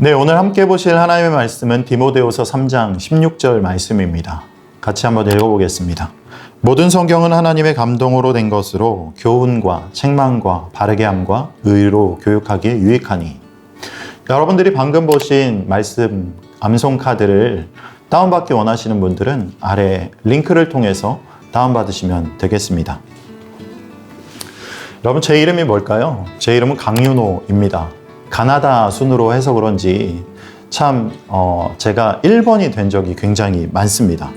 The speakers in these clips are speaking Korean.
네, 오늘 함께 보실 하나님의 말씀은 디모데후서 3장 16절 말씀입니다. 같이 한번 읽어보겠습니다. 모든 성경은 하나님의 감동으로 된 것으로 교훈과 책망과 바르게 함과 의로 교육하기에 유익하니. 여러분들이 방금 보신 말씀 암송 카드를 다운받기 원하시는 분들은 아래 링크를 통해서 다운받으시면 되겠습니다. 여러분, 제 이름이 뭘까요? 제 이름은 강윤호입니다. 가나다 순으로 해서 그런지 참 제가 1번이 된 적이 굉장히 많습니다.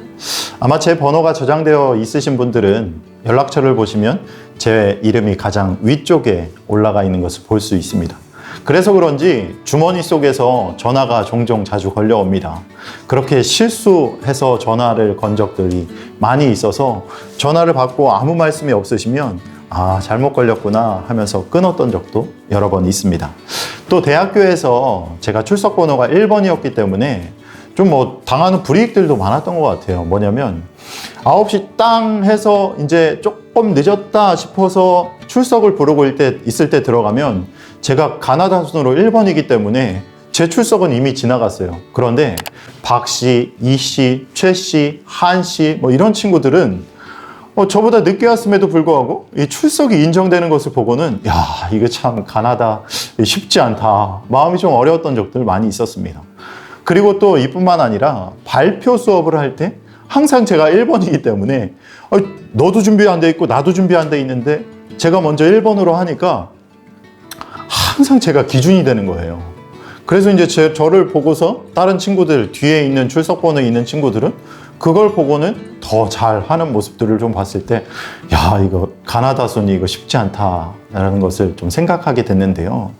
아마 제 번호가 저장되어 있으신 분들은 연락처를 보시면 제 이름이 가장 위쪽에 올라가 있는 것을 볼 수 있습니다. 그래서 그런지 주머니 속에서 전화가 종종 자주 걸려옵니다. 그렇게 실수해서 전화를 건 적들이 많이 있어서 전화를 받고 아무 말씀이 없으시면 잘못 걸렸구나 하면서 끊었던 적도 여러 번 있습니다. 또 대학교에서 제가 출석 번호가 1번이었기 때문에 좀 당하는 불이익들도 많았던 것 같아요. 뭐냐면 9시 땅 해서 이제 조금 늦었다 싶어서 출석을 부르고 있을 때 들어가면 제가 가나다 순으로 1번이기 때문에 제 출석은 이미 지나갔어요. 그런데 박씨, 이씨, 최씨, 한씨 이런 친구들은 저보다 늦게 왔음에도 불구하고 이 출석이 인정되는 것을 보고는 이거 참 가나다 쉽지 않다. 마음이 좀 어려웠던 적들 많이 있었습니다. 그리고 또 이뿐만 아니라 발표 수업을 할 때 항상 제가 1번이기 때문에 너도 준비 안 돼 있고 나도 준비 안 돼 있는데 제가 먼저 1번으로 하니까 항상 제가 기준이 되는 거예요. 그래서 이제 저를 보고서 다른 친구들, 뒤에 있는 출석 번호에 있는 친구들은 그걸 보고는 더 잘하는 모습들을 좀 봤을 때 이거 가나다 순이 이거 쉽지 않다라는 것을 좀 생각하게 됐는데요.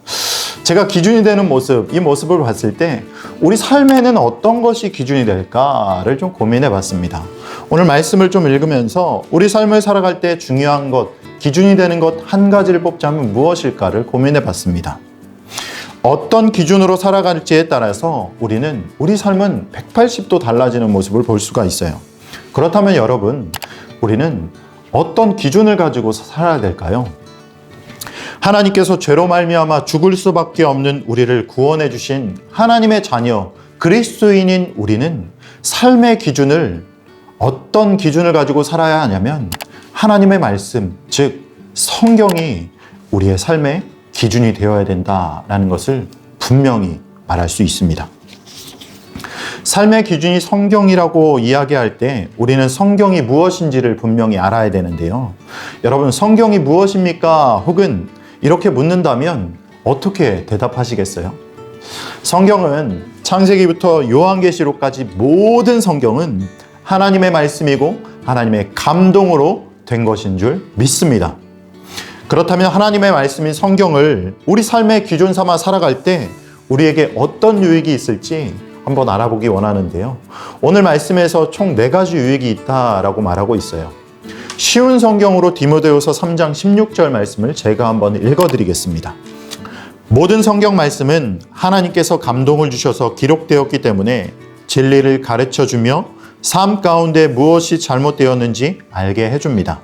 제가 기준이 되는 모습, 이 모습을 봤을 때 우리 삶에는 어떤 것이 기준이 될까를 좀 고민해 봤습니다. 오늘 말씀을 좀 읽으면서 우리 삶을 살아갈 때 중요한 것, 기준이 되는 것 한 가지를 뽑자면 무엇일까를 고민해 봤습니다. 어떤 기준으로 살아갈지에 따라서 우리 삶은 180도 달라지는 모습을 볼 수가 있어요. 그렇다면 여러분, 우리는 어떤 기준을 가지고 살아야 될까요? 하나님께서 죄로 말미암아 죽을 수밖에 없는 우리를 구원해 주신 하나님의 자녀, 그리스도인인 우리는 삶의 기준을 어떤 기준을 가지고 살아야 하냐면 하나님의 말씀, 즉 성경이 우리의 삶의 기준이 되어야 된다라는 것을 분명히 말할 수 있습니다. 삶의 기준이 성경이라고 이야기할 때 우리는 성경이 무엇인지를 분명히 알아야 되는데요. 여러분, 성경이 무엇입니까? 혹은 이렇게 묻는다면 어떻게 대답하시겠어요? 성경은 창세기부터 요한계시록까지 모든 성경은 하나님의 말씀이고 하나님의 감동으로 된 것인 줄 믿습니다. 그렇다면 하나님의 말씀인 성경을 우리 삶의 기준 삼아 살아갈 때 우리에게 어떤 유익이 있을지 한번 알아보기 원하는데요. 오늘 말씀에서 총 4가지 유익이 있다라고 말하고 있어요. 쉬운 성경으로 디모데후서 3장 16절 말씀을 제가 한번 읽어드리겠습니다. 모든 성경 말씀은 하나님께서 감동을 주셔서 기록되었기 때문에 진리를 가르쳐주며 삶 가운데 무엇이 잘못되었는지 알게 해줍니다.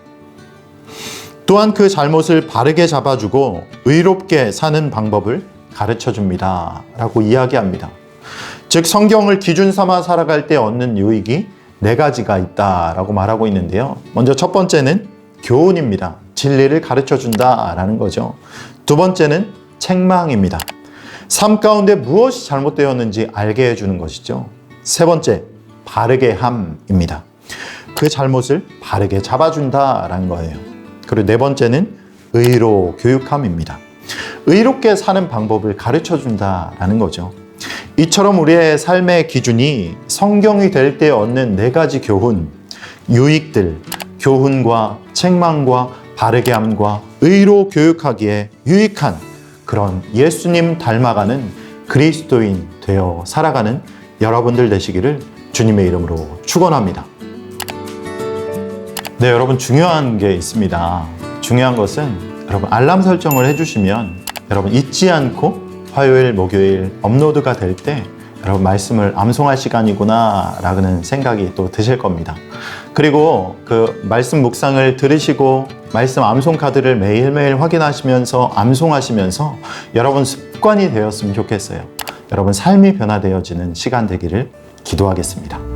또한 그 잘못을 바르게 잡아주고 의롭게 사는 방법을 가르쳐줍니다. 라고 이야기합니다. 즉 성경을 기준 삼아 살아갈 때 얻는 유익이 4가지가 있다라고 말하고 있는데요. 먼저 첫 번째는 교훈입니다. 진리를 가르쳐준다라는 거죠. 두 번째는 책망입니다. 삶 가운데 무엇이 잘못되었는지 알게 해주는 것이죠. 세 번째, 바르게 함입니다. 그 잘못을 바르게 잡아준다라는 거예요. 그리고 4번째는 의로 교육함입니다. 의롭게 사는 방법을 가르쳐준다라는 거죠. 이처럼 우리의 삶의 기준이 성경이 될 때 얻는 4가지 교훈, 유익들, 교훈과 책망과 바르게 함과 의로 교육하기에 유익한 그런 예수님 닮아가는 그리스도인 되어 살아가는 여러분들 되시기를 주님의 이름으로 축원합니다. 네, 여러분, 중요한 게 있습니다. 중요한 것은 여러분 알람 설정을 해주시면 여러분 잊지 않고 화요일, 목요일 업로드가 될 때 여러분 말씀을 암송할 시간이구나 라는 생각이 또 드실 겁니다. 그리고 그 말씀 묵상을 들으시고 말씀 암송 카드를 매일매일 확인하시면서 암송하시면서 여러분 습관이 되었으면 좋겠어요. 여러분 삶이 변화되어지는 시간 되기를 기도하겠습니다.